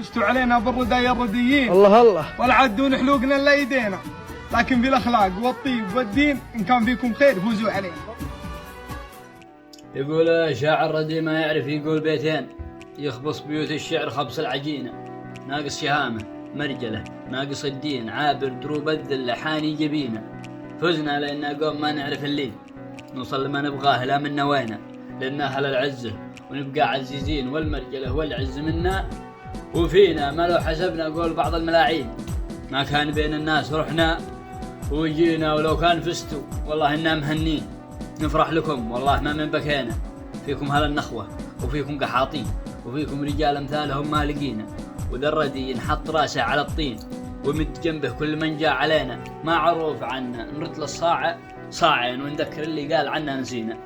فزتوا علينا بالردايا الرديين. الله الله. ولا عدون حلوقنا الا ايدينا، لكن بالاخلاق والطيب والدين ان كان فيكم خير فوزوا علينا. يقول شاعر ردي ما يعرف يقول بيتين، يخبص بيوت الشعر خبص العجينة. ناقص شهامة مرجلة، ناقص الدين، عابر دروب الذلة حاني جبينة. فزنا لأننا قوم ما نعرف اللين، نوصل لما نبغاه لا منا وينا، لأننا أهل العزة ونبقى عزيزين، والمرجلة والعز منا وفينا. ما لو حسبنا قول بعض الملاعين، ما كان بين الناس رحنا وجينا. ولو كان فزتوا والله إنا مهنين، نفرح لكم والله ما من بكينا. فيكم هلا النخوة وفيكم قحاطين، وفيكم رجال أمثالهم ما لقينا. وذا الردي ينحط راسه على الطين، ومد جنبه كل من جاء علينا. ما عروف عنا نرد للصاع صاعين، ونذكر اللي قال عنا نسينا.